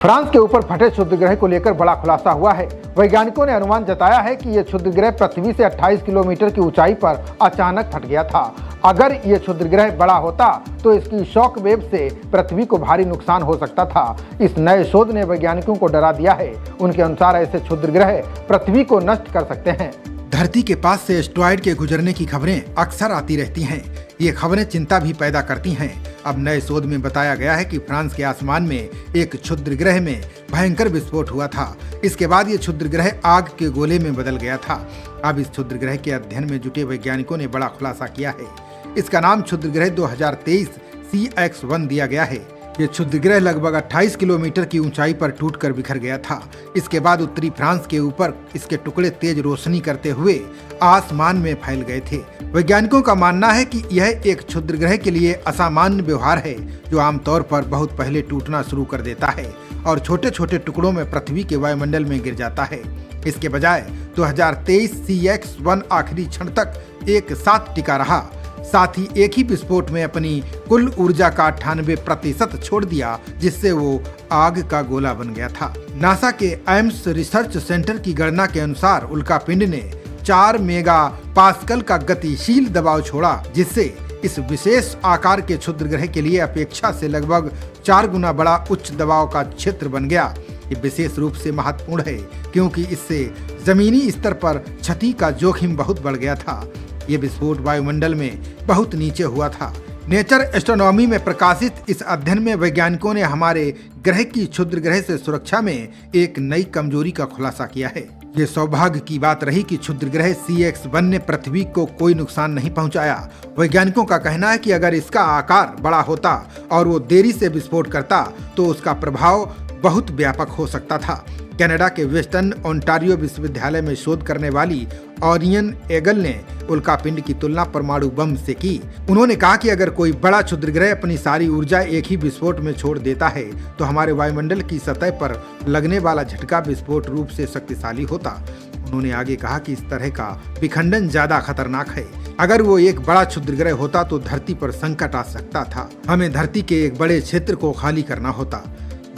France के ऊपर फटे क्षुद्र ग्रह को लेकर बड़ा खुलासा हुआ है। वैज्ञानिकों ने अनुमान जताया है कि यह क्षुद्र ग्रह पृथ्वी से 28 किलोमीटर की ऊंचाई पर अचानक फट गया था। अगर यह क्षुद्र ग्रह बड़ा होता तो इसकी शॉक वेव से पृथ्वी को भारी नुकसान हो सकता था। इस नए शोध ने वैज्ञानिकों को डरा दिया है। उनके अनुसार ऐसे क्षुद्र ग्रह पृथ्वी को नष्ट कर सकते हैं। धरती के पास से एस्टेरॉयड के गुजरने की खबरें अक्सर आती रहती हैं। ये खबरें चिंता भी पैदा करती हैं। अब नए शोध में बताया गया है कि फ्रांस के आसमान में एक क्षुद्र ग्रह में भयंकर विस्फोट हुआ था। इसके बाद ये क्षुद्र ग्रह आग के गोले में बदल गया था। अब इस क्षुद्र ग्रह के अध्ययन में जुटे वैज्ञानिकों ने बड़ा खुलासा किया है। इसका नाम क्षुद्र ग्रह 2023 CX1 दिया गया है। ये क्षुद्र ग्रह लगभग 28 किलोमीटर की ऊंचाई पर टूटकर बिखर गया था। इसके बाद उत्तरी फ्रांस के ऊपर इसके टुकड़े तेज रोशनी करते हुए आसमान में फैल गए थे। वैज्ञानिकों का मानना है कि यह एक क्षुद्र ग्रह के लिए असामान्य व्यवहार है, जो आमतौर पर बहुत पहले टूटना शुरू कर देता है और छोटे छोटे टुकड़ों में पृथ्वी के वायुमंडल में गिर जाता है। इसके बजाय 2023 CX1 आखिरी क्षण तक एक साथ टिका रहा। साथ ही एक ही विस्फोट में अपनी कुल ऊर्जा का 98% छोड़ दिया, जिससे वो आग का गोला बन गया था। नासा के एम्स रिसर्च सेंटर की गणना के अनुसार उल्कापिंड ने 4 मेगा पास्कल का गतिशील दबाव छोड़ा, जिससे इस विशेष आकार के क्षुद्र ग्रह के लिए अपेक्षा से लगभग 4 गुना बड़ा उच्च दबाव का क्षेत्र बन गया। ये विशेष रूप से महत्वपूर्ण है क्योंकि इससे जमीनी स्तर पर क्षति का जोखिम बहुत बढ़ गया था। ये विस्फोट वायुमंडल में बहुत नीचे हुआ था। नेचर एस्ट्रोनॉमी में प्रकाशित इस अध्ययन में वैज्ञानिकों ने हमारे ग्रह की क्षुद्र ग्रह से सुरक्षा में एक नई कमजोरी का खुलासा किया है। ये सौभाग्य की बात रही कि क्षुद्र ग्रह CX1 ने पृथ्वी को कोई नुकसान नहीं पहुंचाया। वैज्ञानिकों का कहना है कि अगर इसका आकार बड़ा होता और वो देरी से विस्फोट करता तो उसका प्रभाव बहुत व्यापक हो सकता था। कनाडा के वेस्टर्न ओंटारियो विश्वविद्यालय में शोध करने वाली ओरियन एगल ने उल्कापिंड की तुलना परमाणु बम से की। उन्होंने कहा कि अगर कोई बड़ा क्षुद्र ग्रह अपनी सारी ऊर्जा एक ही विस्फोट में छोड़ देता है तो हमारे वायुमंडल की सतह पर लगने वाला झटका विस्फोट रूप से शक्तिशाली होता। उन्होंने आगे कहा कि इस तरह का विखंडन ज्यादा खतरनाक है। अगर वो एक बड़ा क्षुद्र ग्रह होता तो धरती पर संकट आ सकता था। हमें धरती के एक बड़े क्षेत्र को खाली करना होता।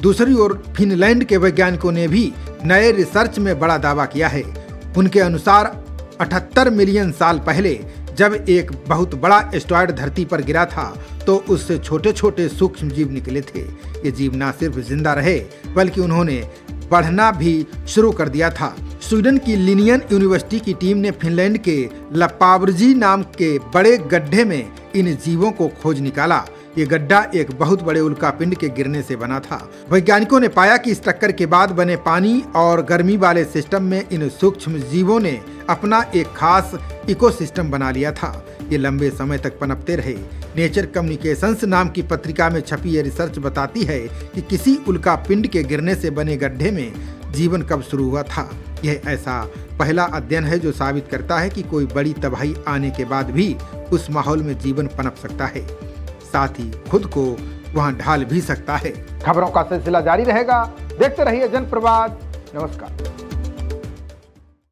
दूसरी ओर फिनलैंड के वैज्ञानिकों ने भी नए रिसर्च में बड़ा दावा किया है। उनके अनुसार 78 मिलियन साल पहले जब एक बहुत बड़ा एस्टेरॉयड धरती पर गिरा था तो उससे छोटे छोटे सूक्ष्म जीव निकले थे। ये जीव न सिर्फ जिंदा रहे बल्कि उन्होंने बढ़ना भी शुरू कर दिया था। स्वीडन की लिनियन यूनिवर्सिटी की टीम ने फिनलैंड के लपावरजी नाम के बड़े गड्ढे में इन जीवों को खोज निकाला। ये गड्ढा एक बहुत बड़े उल्कापिंड के गिरने से बना था। वैज्ञानिकों ने पाया कि इस टक्कर के बाद बने पानी और गर्मी वाले सिस्टम में इन सूक्ष्म जीवों ने अपना एक खास इकोसिस्टम बना लिया था। ये लंबे समय तक पनपते रहे। नेचर कम्युनिकेशंस नाम की पत्रिका में छपी ये रिसर्च बताती है कि किसी उल्कापिंड के गिरने से बने गड्ढे में जीवन कब शुरू हुआ था। यह ऐसा पहला अध्ययन है जो साबित करता है कि कोई बड़ी तबाही आने के बाद भी उस माहौल में जीवन पनप सकता है, साथ ही खुद को वहां ढाल भी सकता है। खबरों का सिलसिला जारी रहेगा। देखते रहिए जनप्रवाद। नमस्कार।